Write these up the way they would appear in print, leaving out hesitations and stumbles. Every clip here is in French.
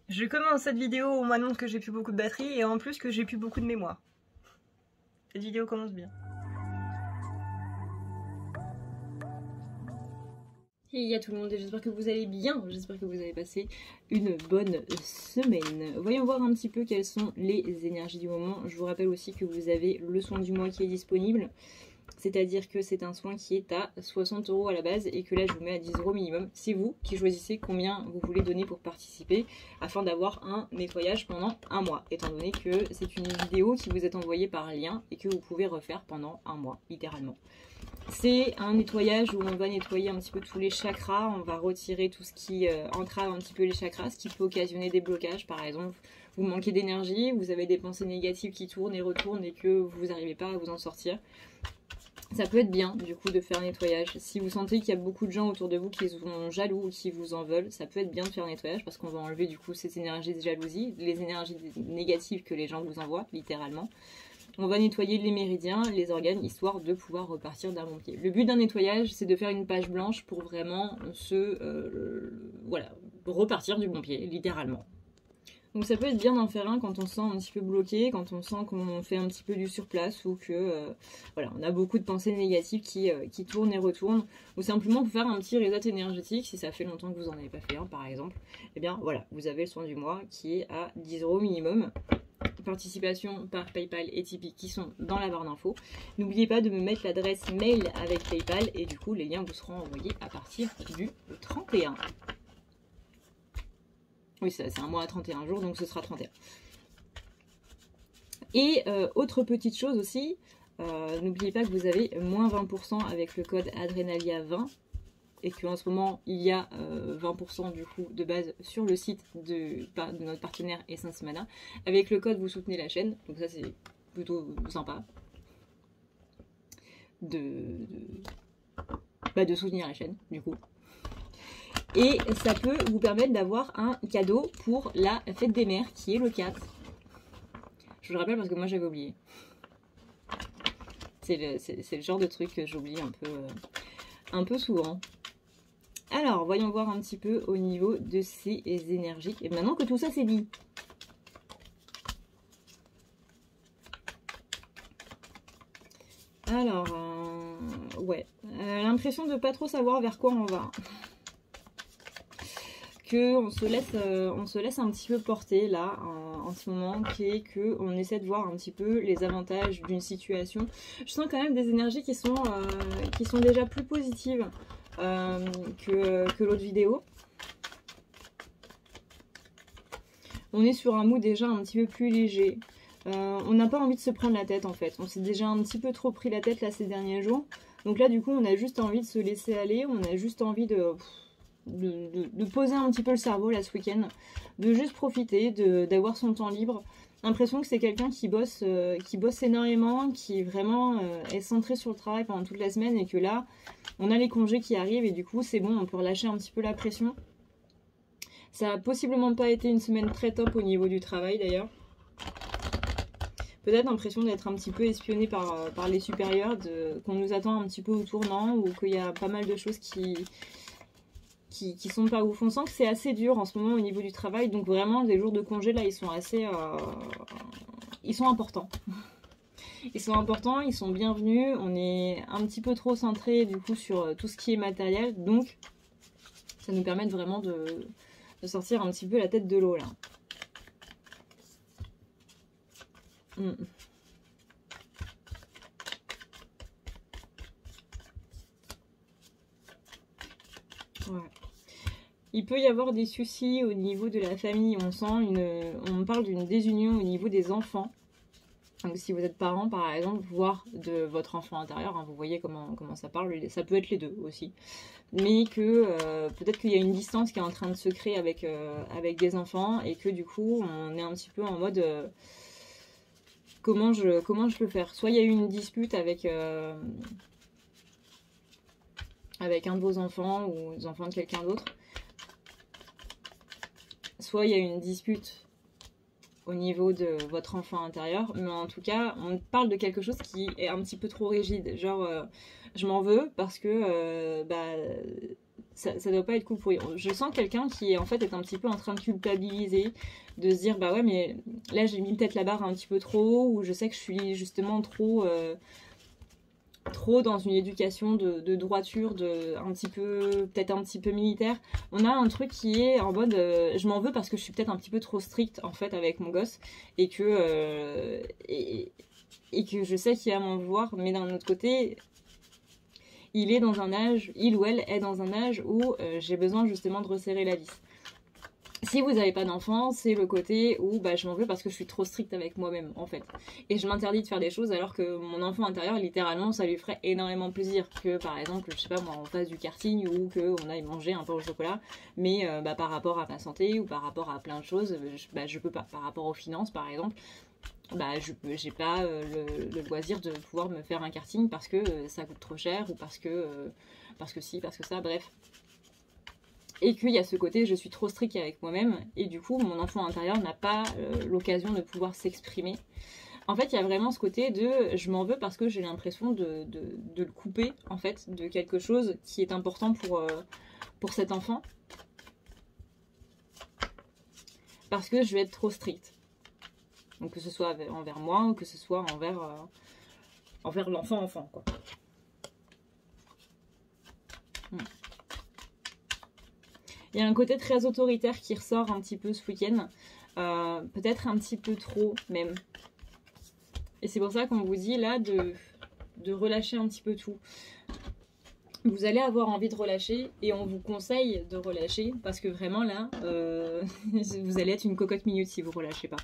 Je commence cette vidéo, on m'annonce que j'ai plus beaucoup de batterie et en plus que j'ai plus beaucoup de mémoire. Cette vidéo commence bien. Et à tout le monde, j'espère que vous allez bien, j'espère que vous avez passé une bonne semaine. Voyons voir un petit peu quelles sont les énergies du moment. Je vous rappelle aussi que vous avez le soin du mois qui est disponible. C'est-à-dire que c'est un soin qui est à 60 € à la base et que là je vous mets à 10 € minimum. C'est vous qui choisissez combien vous voulez donner pour participer afin d'avoir un nettoyage pendant un mois. Étant donné que c'est une vidéo qui vous est envoyée par lien et que vous pouvez refaire pendant un mois, littéralement. C'est un nettoyage où on va nettoyer un petit peu tous les chakras, on va retirer tout ce qui entrave un petit peu les chakras, ce qui peut occasionner des blocages. Par exemple, vous manquez d'énergie, vous avez des pensées négatives qui tournent et retournent et que vous n'arrivez pas à vous en sortir. Ça peut être bien du coup de faire un nettoyage. Si vous sentez qu'il y a beaucoup de gens autour de vous qui sont jaloux ou qui vous en veulent, ça peut être bien de faire un nettoyage parce qu'on va enlever du coup ces énergies de jalousie, les énergies négatives que les gens vous envoient, littéralement. On va nettoyer les méridiens, les organes, histoire de pouvoir repartir d'un bon pied. Le but d'un nettoyage, c'est de faire une page blanche pour vraiment voilà, repartir du bon pied, littéralement. Donc ça peut être bien d'en faire un quand on se sent un petit peu bloqué, quand on sent qu'on fait un petit peu du surplace ou que voilà, on a beaucoup de pensées négatives qui tournent et retournent, ou simplement pour faire un petit reset énergétique si ça fait longtemps que vous n'en avez pas fait un par exemple. Et bien voilà, vous avez le soin du mois qui est à 10 € minimum. Participation par PayPal et Tipeee qui sont dans la barre d'infos. N'oubliez pas de me mettre l'adresse mail avec PayPal et du coup les liens vous seront envoyés à partir du 31. Oui, c'est un mois à 31 jours, donc ce sera 31. Et autre petite chose aussi, n'oubliez pas que vous avez moins 20% avec le code Adrenalia20 et qu'en ce moment, il y a 20% du coup de base sur le site de notre partenaire Essence Mana. Avec le code, vous soutenez la chaîne, donc ça c'est plutôt sympa de soutenir la chaîne, du coup. Et ça peut vous permettre d'avoir un cadeau pour la fête des mères qui est le 4. Je vous le rappelle parce que moi j'avais oublié. C'est le genre de truc que j'oublie un peu souvent. Alors, voyons voir un petit peu au niveau de ces énergies. Et maintenant que tout ça c'est dit. Alors, ouais. L'impression de pas trop savoir vers quoi on va. On se laisse un petit peu porter là en ce moment, qui est qu'on essaie de voir un petit peu les avantages d'une situation. Je sens quand même des énergies qui sont déjà plus positives que l'autre vidéo. On est sur un mood déjà un petit peu plus léger. On n'a pas envie de se prendre la tête en fait. On s'est déjà un petit peu trop pris la tête là ces derniers jours. Donc là du coup on a juste envie de se laisser aller. On a juste envie de poser un petit peu le cerveau là ce week-end, de juste profiter, d'avoir son temps libre. L'impression que c'est quelqu'un qui bosse énormément, qui vraiment est centré sur le travail pendant toute la semaine et que là, on a les congés qui arrivent et du coup c'est bon, on peut relâcher un petit peu la pression. Ça a possiblement pas été une semaine très top au niveau du travail d'ailleurs. Peut-être l'impression d'être un petit peu espionné par les supérieurs, qu'on nous attend un petit peu au tournant ou qu'il y a pas mal de choses qui sont pas ouf. On sent que c'est assez dur en ce moment au niveau du travail, donc vraiment les jours de congé là ils sont assez ils sont importants. Ils sont importants, ils sont bienvenus. On est un petit peu trop centré du coup sur tout ce qui est matériel, donc ça nous permet vraiment de sortir un petit peu la tête de l'eau là. Ouais. Il peut y avoir des soucis au niveau de la famille. On parle d'une désunion au niveau des enfants. Donc si vous êtes parent par exemple, voire de votre enfant intérieur, hein, vous voyez comment ça parle, ça peut être les deux aussi. Mais que peut-être qu'il y a une distance qui est en train de se créer avec des enfants et que du coup on est un petit peu en mode comment je peux faire. Soit il y a eu une dispute avec un de vos enfants ou les enfants de quelqu'un d'autre. Soit il y a une dispute au niveau de votre enfant intérieur, mais en tout cas, on parle de quelque chose qui est un petit peu trop rigide. Genre, je m'en veux parce que ça doit pas être cool pour lui. Je sens quelqu'un qui en fait est un petit peu en train de culpabiliser, de se dire bah ouais mais là j'ai mis peut-être la barre un petit peu trop haut, ou je sais que je suis justement trop dans une éducation de droiture, un petit peu, peut-être un petit peu militaire. On a un truc qui est en mode je m'en veux parce que je suis peut-être un petit peu trop stricte en fait avec mon gosse, et que je sais qu'il va m'en vouloir, mais d'un autre côté il est dans un âge, il ou elle est dans un âge où j'ai besoin justement de resserrer la vis. Si vous n'avez pas d'enfant, c'est le côté où bah, je m'en veux parce que je suis trop stricte avec moi-même en fait. Et je m'interdis de faire des choses alors que mon enfant intérieur, littéralement, ça lui ferait énormément plaisir. Que par exemple, je sais pas moi, on fasse du karting ou qu'on aille manger un pain au chocolat. Mais bah, par rapport à ma santé ou par rapport à plein de choses, je peux pas. Par rapport aux finances par exemple, bah, j'ai pas le loisir de pouvoir me faire un karting parce que ça coûte trop cher ou parce que si, parce que ça, bref. Et qu'il y a ce côté je suis trop strict avec moi-même, et du coup mon enfant intérieur n'a pas l'occasion de pouvoir s'exprimer. En fait il y a vraiment ce côté de je m'en veux parce que j'ai l'impression de le couper en fait de quelque chose qui est important pour cet enfant, parce que je vais être trop stricte. Donc que ce soit envers moi ou que ce soit envers l'enfant quoi. Il y a un côté très autoritaire qui ressort un petit peu ce week-end. Peut-être un petit peu trop même. Et c'est pour ça qu'on vous dit là de relâcher un petit peu tout. Vous allez avoir envie de relâcher et on vous conseille de relâcher parce que vraiment là, vous allez être une cocotte minute si vous relâchez pas.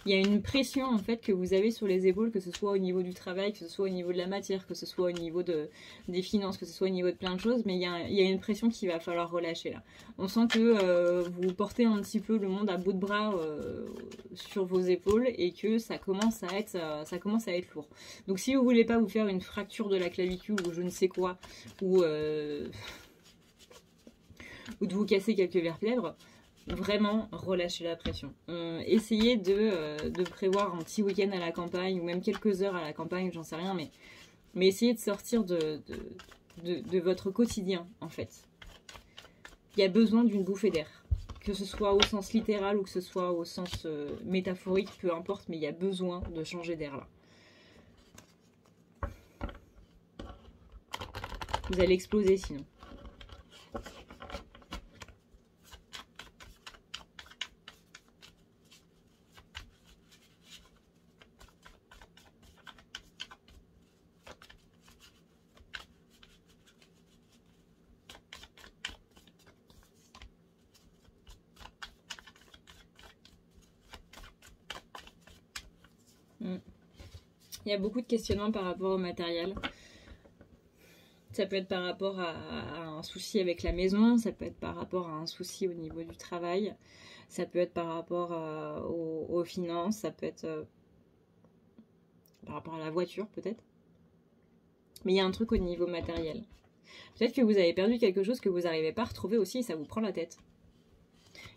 Il y a une pression en fait que vous avez sur les épaules, que ce soit au niveau du travail, que ce soit au niveau de la matière, que ce soit au niveau des finances, que ce soit au niveau de plein de choses, mais il y a une pression qu'il va falloir relâcher là. On sent que vous portez un petit peu le monde à bout de bras sur vos épaules et que ça commence à être lourd. Donc si vous voulez pas vous faire une fracture de la clavicule ou je ne sais quoi, ou de vous casser quelques vertèbres, vraiment relâchez la pression. Essayez de prévoir un petit week-end à la campagne ou même quelques heures à la campagne, j'en sais rien, mais essayez de sortir de votre quotidien en fait. Il y a besoin d'une bouffée d'air, que ce soit au sens littéral ou que ce soit au sens métaphorique, peu importe, mais il y a besoin de changer d'air là. Vous allez exploser sinon. Il y a beaucoup de questionnements par rapport au matériel. Ça peut être par rapport à un souci avec la maison, ça peut être par rapport à un souci au niveau du travail, ça peut être par rapport aux finances, ça peut être par rapport à la voiture peut-être. Mais il y a un truc au niveau matériel. Peut-être que vous avez perdu quelque chose que vous n'arrivez pas à retrouver aussi et ça vous prend la tête.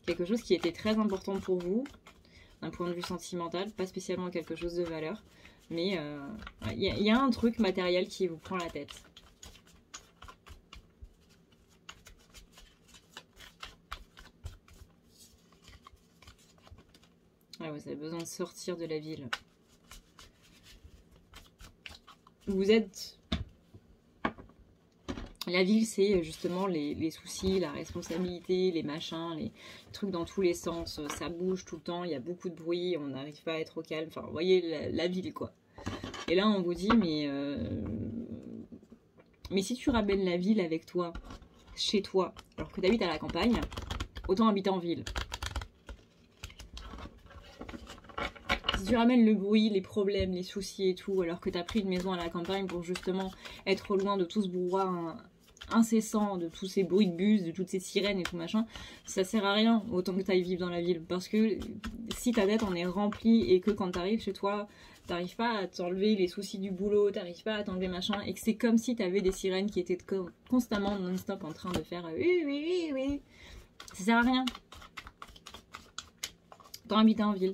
Quelque chose qui était très important pour vous, d'un point de vue sentimental, pas spécialement quelque chose de valeur, mais il y a un truc matériel qui vous prend la tête. Ouais, vous avez besoin de sortir de la ville. Vous êtes... La ville, c'est justement les soucis, la responsabilité, les machins, les trucs dans tous les sens. Ça bouge tout le temps, il y a beaucoup de bruit, on n'arrive pas à être au calme. Enfin, vous voyez, la ville, quoi. Et là, on vous dit, mais si tu ramènes la ville avec toi, chez toi, alors que tu habites à la campagne, autant habiter en ville. Si tu ramènes le bruit, les problèmes, les soucis et tout, alors que tu as pris une maison à la campagne pour justement être loin de tout ce brouhaha incessant, de tous ces bruits de bus, de toutes ces sirènes et tout machin, ça sert à rien autant que tu ailles vivre dans la ville. Parce que si ta tête en est remplie et que quand tu arrives chez toi, t'arrives pas à t'enlever les soucis du boulot, t'arrives pas à t'enlever machin, et que c'est comme si t'avais des sirènes qui étaient constamment non-stop en train de faire oui, oui, oui, oui, ça sert à rien. Autant habiter en ville.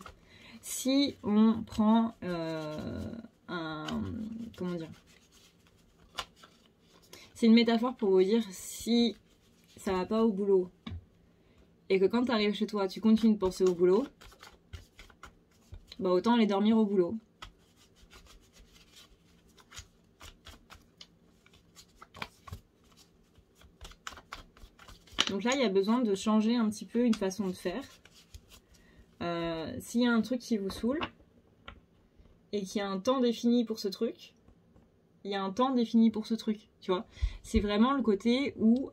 Si on prend comment dire, c'est une métaphore pour vous dire si ça va pas au boulot, et que quand tu arrives chez toi, tu continues de penser au boulot, bah autant aller dormir au boulot. Donc là, il y a besoin de changer un petit peu une façon de faire. S'il y a un truc qui vous saoule, et qu'il y a un temps défini pour ce truc, il y a un temps défini pour ce truc, tu vois. C'est vraiment le côté où...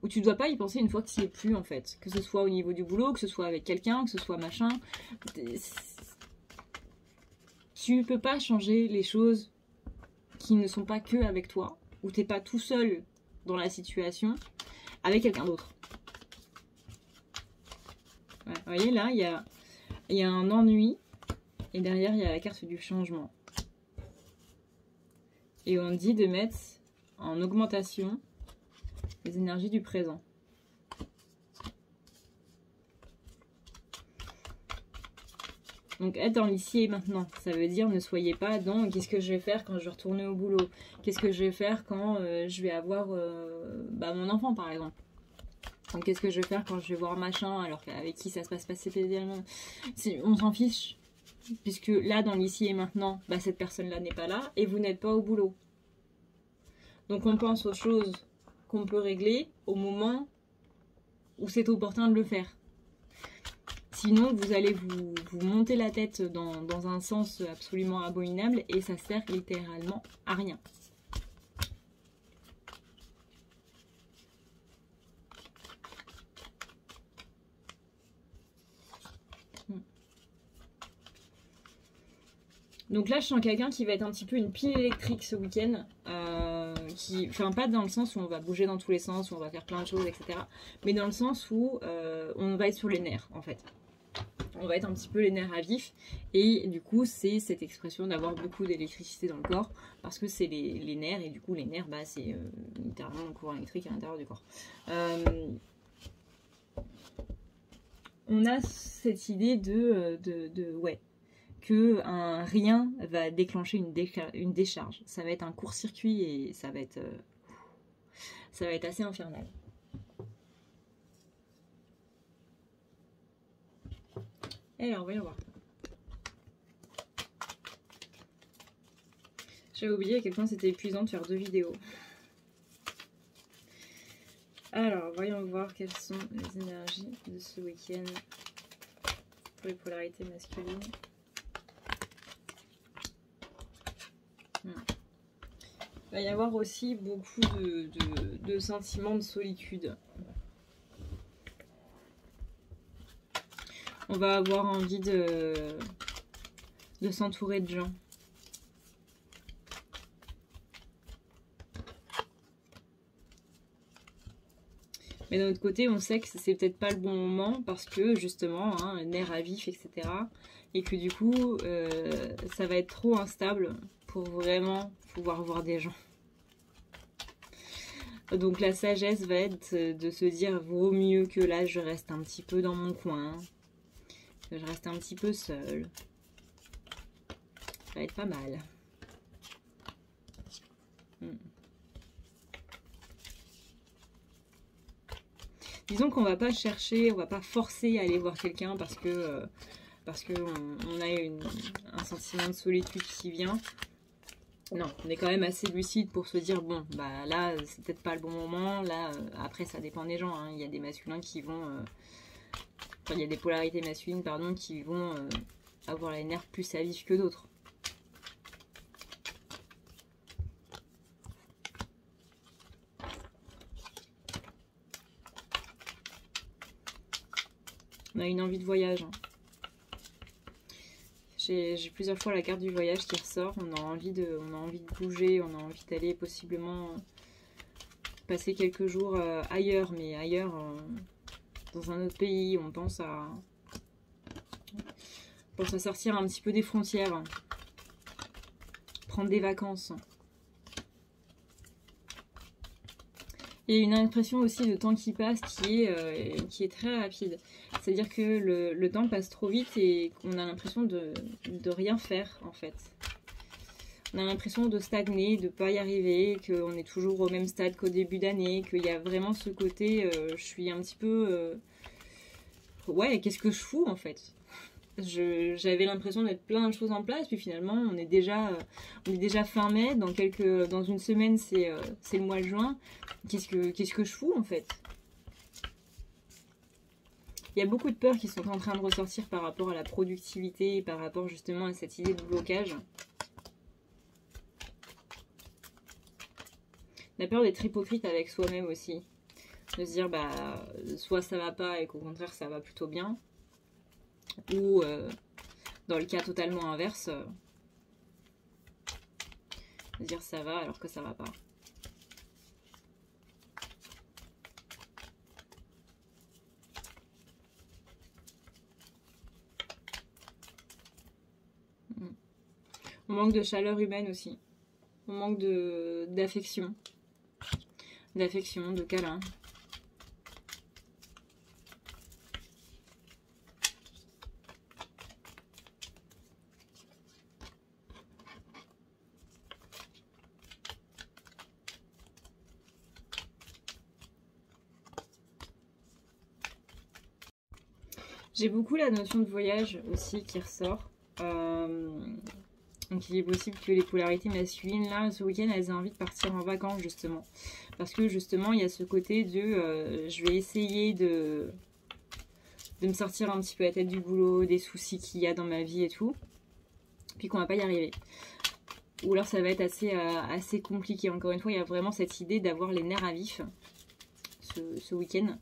où tu dois pas y penser une fois que tu y es plus, en fait. Que ce soit au niveau du boulot, que ce soit avec quelqu'un, que ce soit machin. Tu peux pas changer les choses qui ne sont pas que avec toi, où t'es pas tout seul dans la situation, avec quelqu'un d'autre. Ouais, vous voyez, là, il y a un ennui, et derrière, il y a la carte du changement. Et on dit de mettre en augmentation les énergies du présent. Donc être dans l'ici et maintenant, ça veut dire ne soyez pas dans qu'est-ce que je vais faire quand je vais retourner au boulot, qu'est-ce que je vais faire quand je vais avoir mon enfant par exemple. Donc qu'est-ce que je vais faire quand je vais voir machin alors qu'avec qui ça se passe pas spécialement. On s'en fiche, puisque là dans l'ici et maintenant, bah, cette personne-là n'est pas là et vous n'êtes pas au boulot. Donc on pense aux choses qu'on peut régler au moment où c'est opportun de le faire. Sinon, vous allez vous monter la tête dans un sens absolument abominable et ça sert littéralement à rien. Donc là, je sens quelqu'un qui va être un petit peu une pile électrique ce week-end. Enfin, pas dans le sens où on va bouger dans tous les sens, où on va faire plein de choses, etc. Mais dans le sens où on va être sur les nerfs, en fait. On va être un petit peu les nerfs à vif. Et du coup, c'est cette expression d'avoir beaucoup d'électricité dans le corps. Parce que c'est les nerfs. Et du coup, les nerfs, bah, c'est littéralement le courant électrique à l'intérieur du corps. On a cette idée ouais, que un rien va déclencher une décharge. Ça va être un court-circuit et ça va être assez infernal. Alors, voyons voir. J'avais oublié à quel point c'était épuisant de faire 2 vidéos. Alors, voyons voir quelles sont les énergies de ce week-end pour les polarités masculines. Il va y avoir aussi beaucoup de sentiments de solitude. On va avoir envie de s'entourer de gens. Mais d'un autre côté, on sait que c'est peut-être pas le bon moment parce que justement, hein, nerfs à vif, etc. Et que du coup, ça va être trop instable pour vraiment pouvoir voir des gens. Donc la sagesse va être de se dire vaut mieux que là je reste un petit peu dans mon coin, que je reste un petit peu seule. Ça va être pas mal. Disons qu'on va pas chercher, on va pas forcer à aller voir quelqu'un parce que on a un sentiment de solitude qui vient. Non, on est quand même assez lucide pour se dire bon, bah là c'est peut-être pas le bon moment. Là, après ça dépend des gens. Hein. Il y a des masculins qui vont, enfin, il y a des polarités masculines pardon qui vont avoir les nerfs plus à vif que d'autres. On a une envie de voyage. Hein. J'ai plusieurs fois la carte du voyage qui ressort. On a envie de bouger, on a envie d'aller possiblement passer quelques jours ailleurs, mais ailleurs dans un autre pays. On pense à sortir un petit peu des frontières, hein. Prendre des vacances. Et une impression aussi de temps qui passe qui est très rapide. C'est-à-dire que le temps passe trop vite et qu'on a l'impression de rien faire en fait. On a l'impression de stagner, de ne pas y arriver, qu'on est toujours au même stade qu'au début d'année, qu'il y a vraiment ce côté, je suis un petit peu... ouais, qu'est-ce que je fous en fait? J'avais l'impression d'être plein de choses en place, puis finalement on est déjà fin mai, dans une semaine c'est le mois de juin. Qu'est-ce que je fous en fait? Il y a beaucoup de peurs qui sont en train de ressortir par rapport à la productivité, par rapport justement à cette idée de blocage. La peur d'être hypocrite avec soi-même aussi. De se dire, bah, soit ça va pas et qu'au contraire ça va plutôt bien. Ou, dans le cas totalement inverse, de dire ça va alors que ça va pas. On manque de chaleur humaine aussi. On manque d'affection. D'affection, de câlin. J'ai beaucoup la notion de voyage aussi qui ressort. Donc il est possible que les polarités masculines, là, ce week-end, elles aient envie de partir en vacances, justement. Parce que, justement, il y a ce côté de... je vais essayer de me sortir un petit peu la tête du boulot, des soucis qu'il y a dans ma vie et tout. Puis qu'on va pas y arriver. Ou alors ça va être assez compliqué. Encore une fois, il y a vraiment cette idée d'avoir les nerfs à vif ce week-end.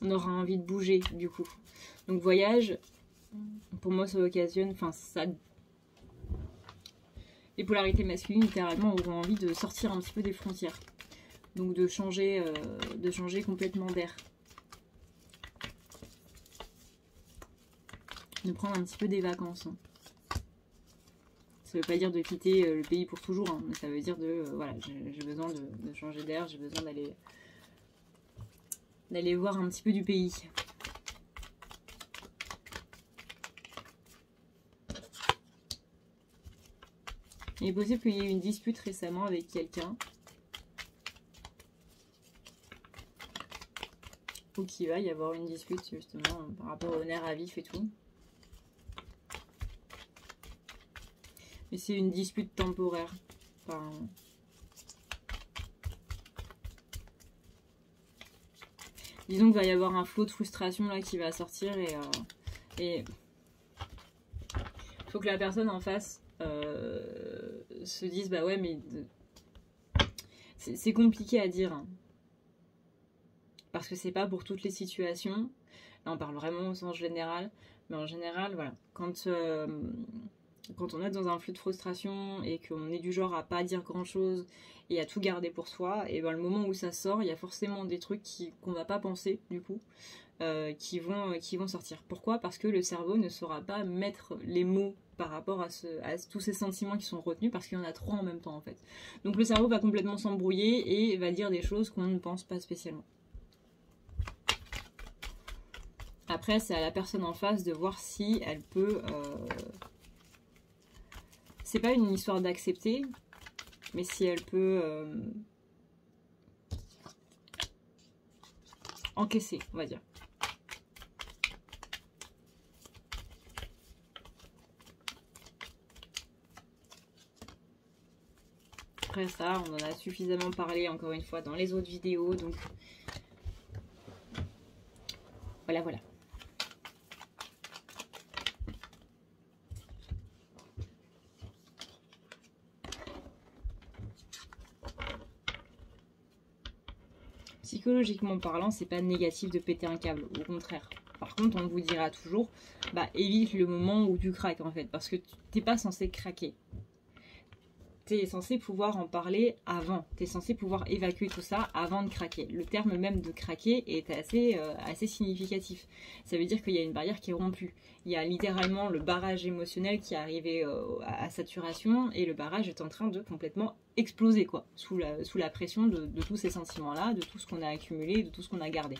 On aura envie de bouger, du coup. Donc voyage, pour moi ça occasionne, enfin ça... Les polarités masculines littéralement auront envie de sortir un petit peu des frontières. Donc de changer complètement d'air. De prendre un petit peu des vacances. Hein. Ça veut pas dire de quitter le pays pour toujours, hein, mais ça veut dire de... voilà, j'ai besoin de changer d'air, j'ai besoin d'aller voir un petit peu du pays. Il est possible qu'il y ait une dispute récemment avec quelqu'un. Ou qu'il va y avoir une dispute justement par rapport au nerf à vif et tout. Mais c'est une dispute temporaire. Enfin, disons qu'il va y avoir un flot de frustration là qui va sortir et faut que la personne en face se dise bah ouais mais c'est compliqué à dire hein. Parce que c'est pas pour toutes les situations. Là on parle vraiment au sens général, mais en général voilà, quand on est dans un flux de frustration et qu'on est du genre à pas dire grand chose et à tout garder pour soi, et ben le moment où ça sort, il y a forcément des trucs qu'on va pas penser du coup, qui vont sortir. Pourquoi? Parce que le cerveau ne saura pas mettre les mots par rapport à tous ces sentiments qui sont retenus, parce qu'il y en a trop en même temps en fait. Donc le cerveau va complètement s'embrouiller et va dire des choses qu'on ne pense pas spécialement. Après c'est à la personne en face de voir si elle peut... C'est pas une histoire d'accepter, mais si elle peut encaisser, on va dire. Après ça, on en a suffisamment parlé encore une fois dans les autres vidéos, donc voilà, voilà. Psychologiquement parlant, c'est pas négatif de péter un câble, au contraire. Par contre, on vous dira toujours, bah évite le moment où tu craques en fait, parce que t'es pas censé craquer. t'es censé pouvoir en parler avant. T'es censé pouvoir évacuer tout ça avant de craquer. Le terme même de craquer est assez significatif. Ça veut dire qu'il y a une barrière qui est rompue. Il y a littéralement le barrage émotionnel qui est arrivé à saturation et le barrage est en train de complètement exploser, quoi, sous la pression de tous ces sentiments-là, de tout ce qu'on a accumulé, de tout ce qu'on a gardé.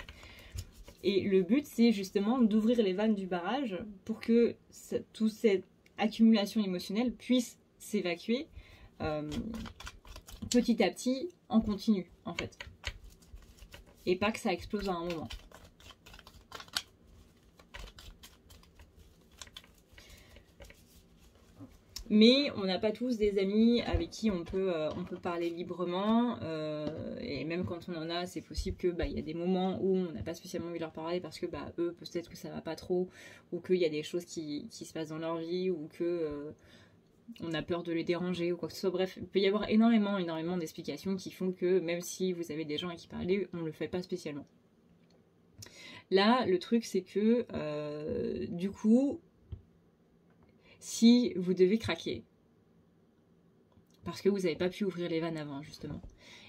Et le but, c'est justement d'ouvrir les vannes du barrage pour que toute cette accumulation émotionnelle puisse s'évacuer petit à petit en continu, en fait. Et pas que ça explose à un moment. Mais on n'a pas tous des amis avec qui on peut parler librement. Et même quand on en a, c'est possible que y a des moments où on n'a pas spécialement envie de leur parler parce que eux, peut-être que ça va pas trop, ou qu'il y a des choses qui se passent dans leur vie, ou que on a peur de les déranger, ou quoi que ce soit. Bref, il peut y avoir énormément d'explications qui font que même si vous avez des gens à qui parler, on ne le fait pas spécialement. Là, le truc, c'est que du coup, si vous devez craquer, parce que vous n'avez pas pu ouvrir les vannes avant, justement,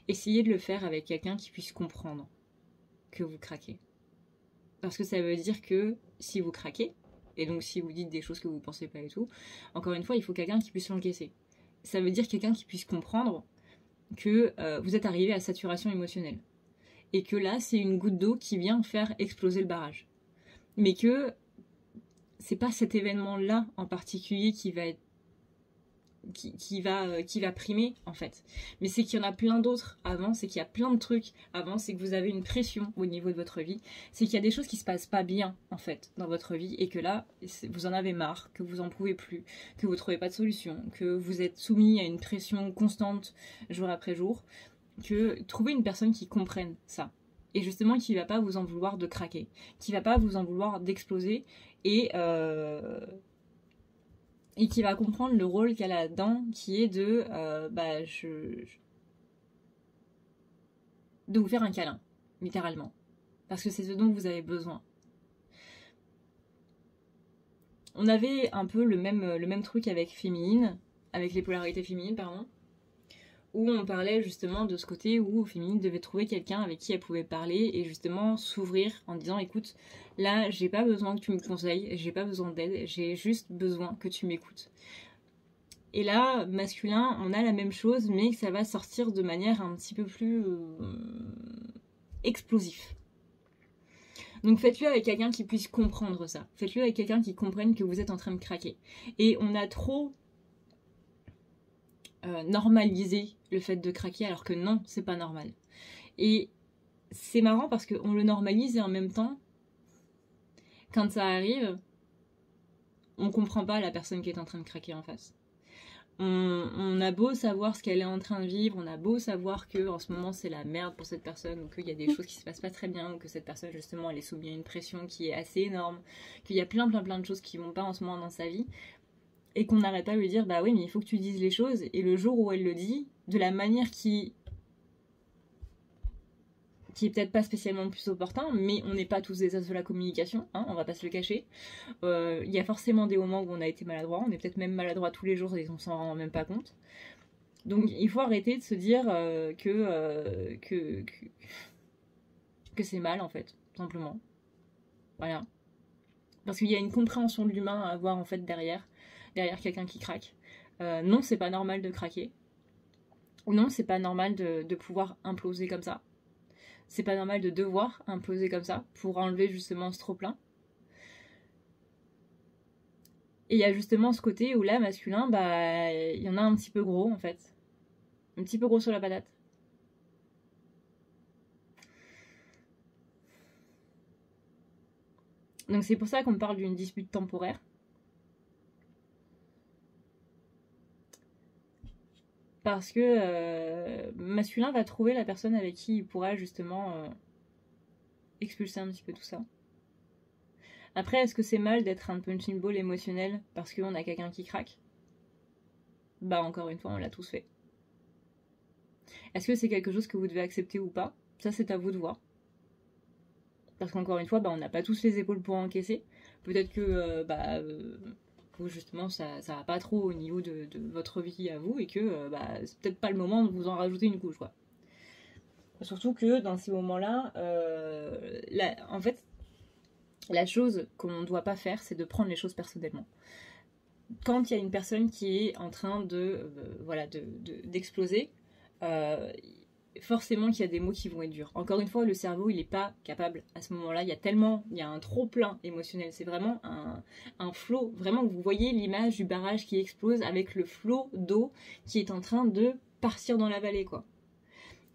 essayez de le faire avec quelqu'un qui puisse comprendre que vous craquez. Parce que ça veut dire que si vous craquez, et donc si vous dites des choses que vous ne pensez pas et tout, encore une fois, il faut quelqu'un qui puisse l'encaisser. Ça veut dire quelqu'un qui puisse comprendre que vous êtes arrivé à saturation émotionnelle. Et que là, c'est une goutte d'eau qui vient faire exploser le barrage. Mais que c'est pas cet événement-là en particulier qui va primer, en fait. Mais c'est qu'il y en a plein d'autres avant, c'est qu'il y a plein de trucs avant, c'est que vous avez une pression au niveau de votre vie, c'est qu'il y a des choses qui se passent pas bien, en fait, dans votre vie, et que là, vous en avez marre, que vous en pouvez plus, que vous trouvez pas de solution, que vous êtes soumis à une pression constante, jour après jour, que trouver une personne qui comprenne ça. Et justement, qui va pas vous en vouloir de craquer, qui va pas vous en vouloir d'exploser, et qui va comprendre le rôle qu'elle a là-dedans, qui est de vous faire un câlin, littéralement. Parce que c'est ce dont vous avez besoin. On avait un peu le même truc avec les polarités féminines, pardon, où on parlait justement de ce côté où Féminine devait trouver quelqu'un avec qui elle pouvait parler et justement s'ouvrir en disant écoute, là j'ai pas besoin que tu me conseilles, j'ai pas besoin d'aide, j'ai juste besoin que tu m'écoutes. Et là, masculin, on a la même chose, mais ça va sortir de manière un petit peu plus explosif. Donc faites-le avec quelqu'un qui puisse comprendre ça. Faites-le avec quelqu'un qui comprenne que vous êtes en train de craquer. Et on a trop normaliser le fait de craquer alors que non, c'est pas normal. Et c'est marrant parce qu'on le normalise et en même temps, quand ça arrive, on comprend pas la personne qui est en train de craquer en face. On a beau savoir ce qu'elle est en train de vivre, on a beau savoir que en ce moment c'est la merde pour cette personne, ou qu'il y a des choses qui se passent pas très bien, ou que cette personne justement elle est soumise à une pression qui est assez énorme, qu'il y a plein de choses qui vont pas en ce moment dans sa vie, et qu'on n'arrête pas de lui dire bah oui mais il faut que tu dises les choses, et le jour où elle le dit de la manière qui est peut-être pas spécialement le plus opportun, mais on n'est pas tous des as de la communication, hein, on va pas se le cacher. Il y a forcément des moments où on a été maladroit, on est peut-être même maladroit tous les jours et on s'en rend même pas compte. Donc il faut arrêter de se dire que c'est mal en fait, tout simplement. Voilà. Parce qu'il y a une compréhension de l'humain à avoir en fait derrière quelqu'un qui craque. Non, c'est pas normal de craquer. Non, c'est pas normal de pouvoir imploser comme ça. C'est pas normal de devoir imploser comme ça pour enlever justement ce trop-plein. Et il y a justement ce côté où là, masculin, bah, il y en a un petit peu gros en fait. Un petit peu gros sur la patate. Donc c'est pour ça qu'on parle d'une dispute temporaire. Parce que masculin va trouver la personne avec qui il pourra justement expulser un petit peu tout ça. Après, est-ce que c'est mal d'être un punching ball émotionnel parce qu'on a quelqu'un qui craque? Bah encore une fois, on l'a tous fait. Est-ce que c'est quelque chose que vous devez accepter ou pas? Ça, c'est à vous de voir. Parce qu'encore une fois, bah, on n'a pas tous les épaules pour encaisser. Peut-être que où justement ça va pas trop au niveau de votre vie à vous et que c'est peut-être pas le moment de vous en rajouter une couche, quoi. Surtout que dans ces moments-là, en fait, la chose qu'on ne doit pas faire, c'est de prendre les choses personnellement. Quand il y a une personne qui est en train d'exploser, forcément qu'il y a des mots qui vont être durs. Encore une fois, le cerveau, il n'est pas capable à ce moment-là. Il y a un trop-plein émotionnel. C'est vraiment un flot. Vraiment, vous voyez l'image du barrage qui explose avec le flot d'eau qui est en train de partir dans la vallée, quoi.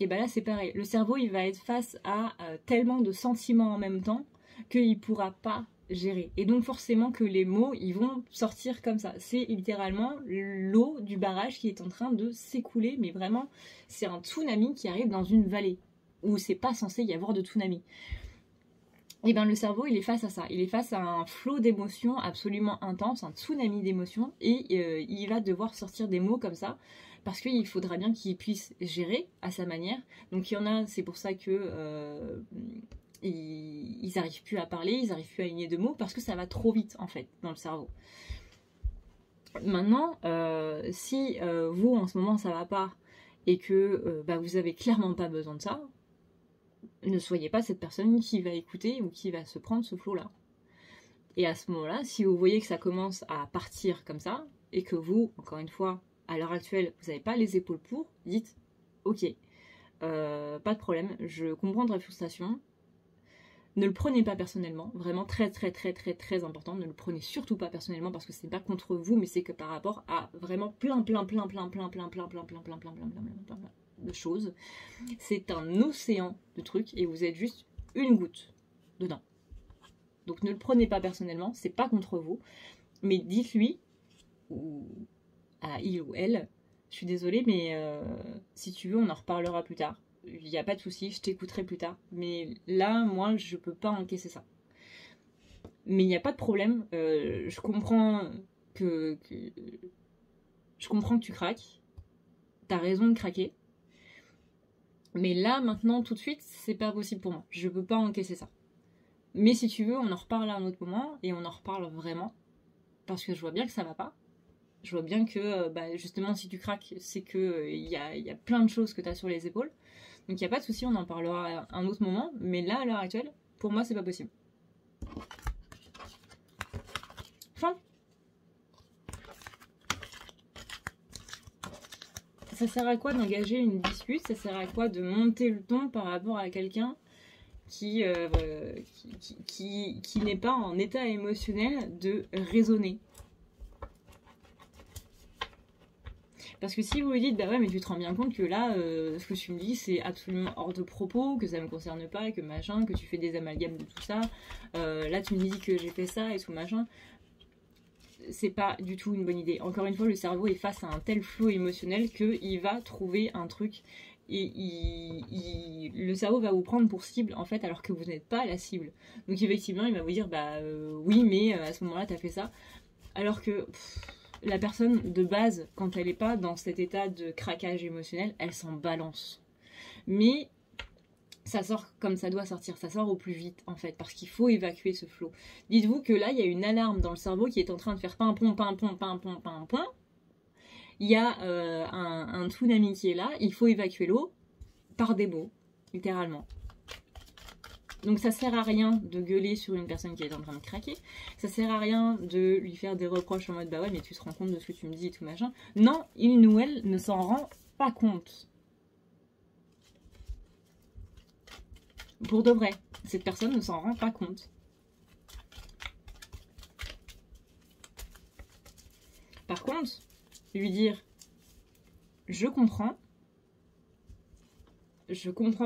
Et là, c'est pareil. Le cerveau, il va être face à tellement de sentiments en même temps qu'il ne pourra pas gérer. Et donc forcément que les mots, ils vont sortir comme ça. C'est littéralement l'eau du barrage qui est en train de s'écouler, mais vraiment, c'est un tsunami qui arrive dans une vallée, où c'est pas censé y avoir de tsunami. Et le cerveau, il est face à ça. Il est face à un flot d'émotions absolument intense, un tsunami d'émotions, et il va devoir sortir des mots comme ça, parce qu'il faudra bien qu'il puisse gérer à sa manière. Donc il y en a, c'est pour ça que ils n'arrivent plus à parler, ils n'arrivent plus à aligner de mots, parce que ça va trop vite, en fait, dans le cerveau. Maintenant, si vous, en ce moment, ça va pas, et que vous avez clairement pas besoin de ça, ne soyez pas cette personne qui va écouter ou qui va se prendre ce flot-là. Et à ce moment-là, si vous voyez que ça commence à partir comme ça, et que vous, encore une fois, à l'heure actuelle, vous n'avez pas les épaules pour, dites « Ok, pas de problème, je comprends ta frustration. » Ne le prenez pas personnellement, vraiment très très très très très important, ne le prenez surtout pas personnellement parce que c'est pas contre vous, mais c'est que par rapport à vraiment plein de choses. C'est un océan de trucs et vous êtes juste une goutte dedans. Donc ne le prenez pas personnellement, c'est pas contre vous, mais dites-lui, ou à il ou elle, je suis désolée, mais si tu veux, on en reparlera plus tard. Il n'y a pas de souci, je t'écouterai plus tard. Mais là, moi, je peux pas encaisser ça. Mais il n'y a pas de problème. Je comprends que tu craques. T'as raison de craquer. Mais là, maintenant, tout de suite, c'est pas possible pour moi. Je peux pas encaisser ça. Mais si tu veux, on en reparle à un autre moment et on en reparle vraiment. Parce que je vois bien que ça va pas. Je vois bien que, justement, si tu craques, c'est que y a plein de choses que tu as sur les épaules. Donc il n'y a pas de souci, on en parlera à un autre moment. Mais là, à l'heure actuelle, pour moi, c'est pas possible. Fin. Ça sert à quoi d'engager une dispute? Ça sert à quoi de monter le ton par rapport à quelqu'un qui n'est pas en état émotionnel de raisonner? Parce que si vous lui dites, bah ouais, mais tu te rends bien compte que là, ce que tu me dis, c'est absolument hors de propos, que ça me concerne pas, que machin, que tu fais des amalgames de tout ça, là tu me dis que j'ai fait ça et tout machin, c'est pas du tout une bonne idée. Encore une fois, le cerveau est face à un tel flot émotionnel qu'il va trouver un truc et le cerveau va vous prendre pour cible en fait alors que vous n'êtes pas la cible. Donc effectivement, il va vous dire, oui, mais à ce moment-là, t'as fait ça. Alors que... la personne de base, quand elle n'est pas dans cet état de craquage émotionnel, elle s'en balance. Mais ça sort comme ça doit sortir, ça sort au plus vite en fait, parce qu'il faut évacuer ce flot. Dites-vous que là, il y a une alarme dans le cerveau qui est en train de faire pimpon, pimpon, pimpon, pimpon. Il y a un tsunami qui est là, il faut évacuer l'eau par des mots, littéralement. Donc ça sert à rien de gueuler sur une personne qui est en train de craquer. Ça sert à rien de lui faire des reproches en mode bah ouais mais tu te rends compte de ce que tu me dis et tout machin. Non, il ou elle ne s'en rend pas compte. Pour de vrai, cette personne ne s'en rend pas compte. Par contre, lui dire je comprends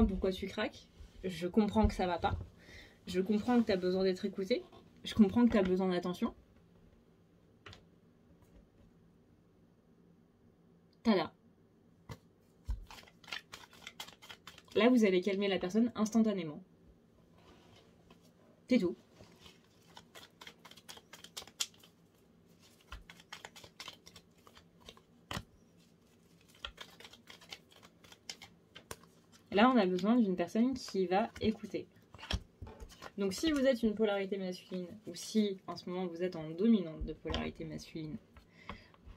pourquoi tu craques. Je comprends que ça va pas. Je comprends que tu as besoin d'être écouté. Je comprends que tu as besoin d'attention. Tada. Là, vous allez calmer la personne instantanément. C'est tout. Là, on a besoin d'une personne qui va écouter. Donc si vous êtes une polarité masculine, ou si en ce moment vous êtes en dominante de polarité masculine,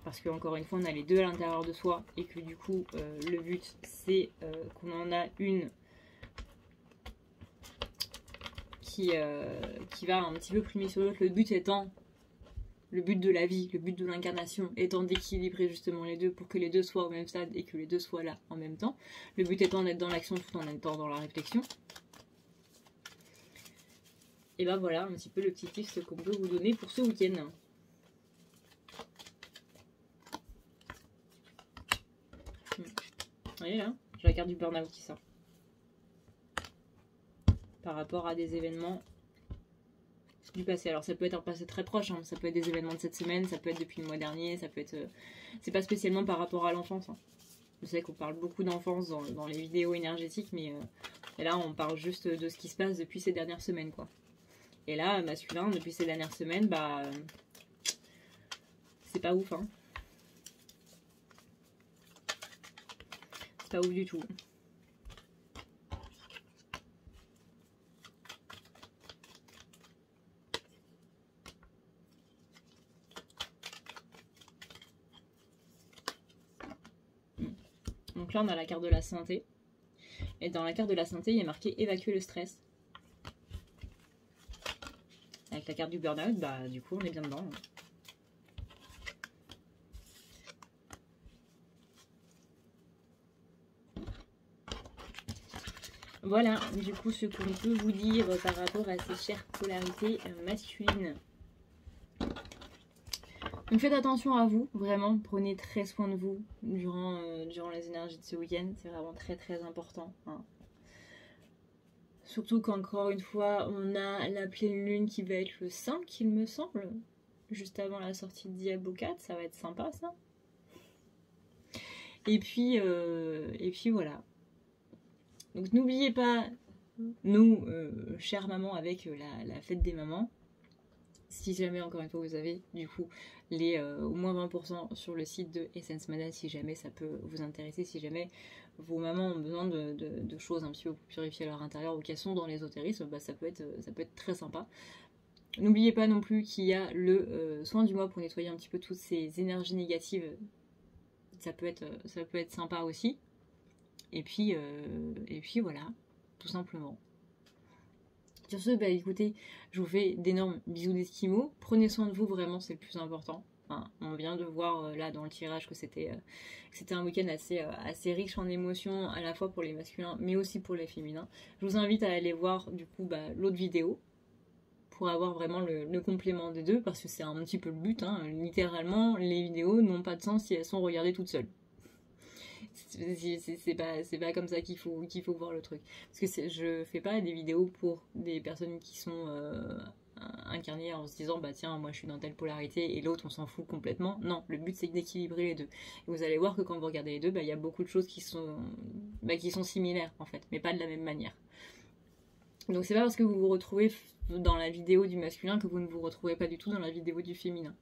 parce que encore une fois on a les deux à l'intérieur de soi, et que du coup le but c'est qu'on en a une qui va un petit peu primer sur l'autre, le but étant, le but de la vie, le but de l'incarnation étant d'équilibrer justement les deux pour que les deux soient au même stade et que les deux soient là en même temps. Le but étant d'être dans l'action tout en étant dans la réflexion. Et ben voilà un petit peu le petit tips qu'on peut vous donner pour ce week-end. Vous voyez là, j'ai la carte du burn-out qui sort. Par rapport à des événements du passé. Alors ça peut être un passé très proche, hein. Ça peut être des événements de cette semaine, ça peut être depuis le mois dernier, ça peut être... c'est pas spécialement par rapport à l'enfance. Hein. Je sais qu'on parle beaucoup d'enfance dans les vidéos énergétiques, mais là on parle juste de ce qui se passe depuis ces dernières semaines, quoi. Et là, masculin, depuis ces dernières semaines, bah... c'est pas ouf, hein. C'est pas ouf du tout. Donc là, on a la carte de la santé. Et dans la carte de la santé, il y a marqué évacuer le stress. Avec la carte du burn-out, bah du coup, on est bien dedans. Voilà, du coup, ce qu'on peut vous dire par rapport à ces chères polarités masculines. Donc faites attention à vous, vraiment, prenez très soin de vous durant les énergies de ce week-end, c'est vraiment très très important. Hein. Surtout qu'encore une fois, on a la pleine lune qui va être le 5, il me semble, juste avant la sortie de Diablo 4, ça va être sympa ça. Et puis voilà. Donc n'oubliez pas, nous, chères mamans, avec la fête des mamans, si jamais, encore une fois, vous avez du coup les au moins 20% sur le site de Essence Madame, si jamais ça peut vous intéresser, si jamais vos mamans ont besoin de choses un petit peu pour purifier leur intérieur ou qu'elles sont dans l'ésotérisme, bah, ça peut être très sympa. N'oubliez pas non plus qu'il y a le soin du mois pour nettoyer un petit peu toutes ces énergies négatives. Ça peut être sympa aussi. Et puis voilà, tout simplement. Sur ce, bah écoutez, je vous fais d'énormes bisous d'esquimaux. Prenez soin de vous, vraiment, c'est le plus important. Enfin, on vient de voir là dans le tirage que c'était un week-end assez riche en émotions, à la fois pour les masculins, mais aussi pour les féminins. Je vous invite à aller voir du coup l'autre vidéo pour avoir vraiment le complément des deux, parce que c'est un petit peu le but. Hein. Littéralement, les vidéos n'ont pas de sens si elles sont regardées toutes seules. C'est pas comme ça qu'il faut voir le truc, parce que je fais pas des vidéos pour des personnes qui sont incarnées en se disant bah tiens moi je suis dans telle polarité et l'autre on s'en fout complètement. Non, le but c'est d'équilibrer les deux, et vous allez voir que quand vous regardez les deux, bah il y a beaucoup de choses qui sont similaires en fait, mais pas de la même manière. Donc c'est pas parce que vous vous retrouvez dans la vidéo du masculin que vous ne vous retrouvez pas du tout dans la vidéo du féminin.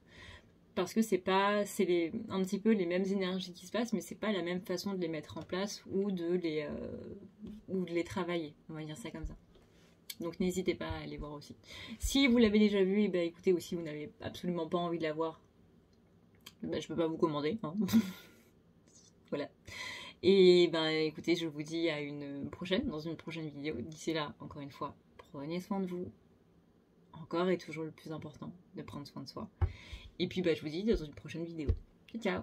Parce que c'est un petit peu les mêmes énergies qui se passent, mais c'est pas la même façon de les mettre en place ou de les travailler, on va dire ça comme ça. Donc n'hésitez pas à aller voir aussi. Si vous l'avez déjà vu, et ben écoutez, aussi vous n'avez absolument pas envie de la voir, ben, je peux pas vous commander. Hein. Voilà. Et ben écoutez, je vous dis à dans une prochaine vidéo. D'ici là, encore une fois, prenez soin de vous. Encore et toujours le plus important, de prendre soin de soi. Et puis bah, je vous dis dans une prochaine vidéo. Ciao ciao.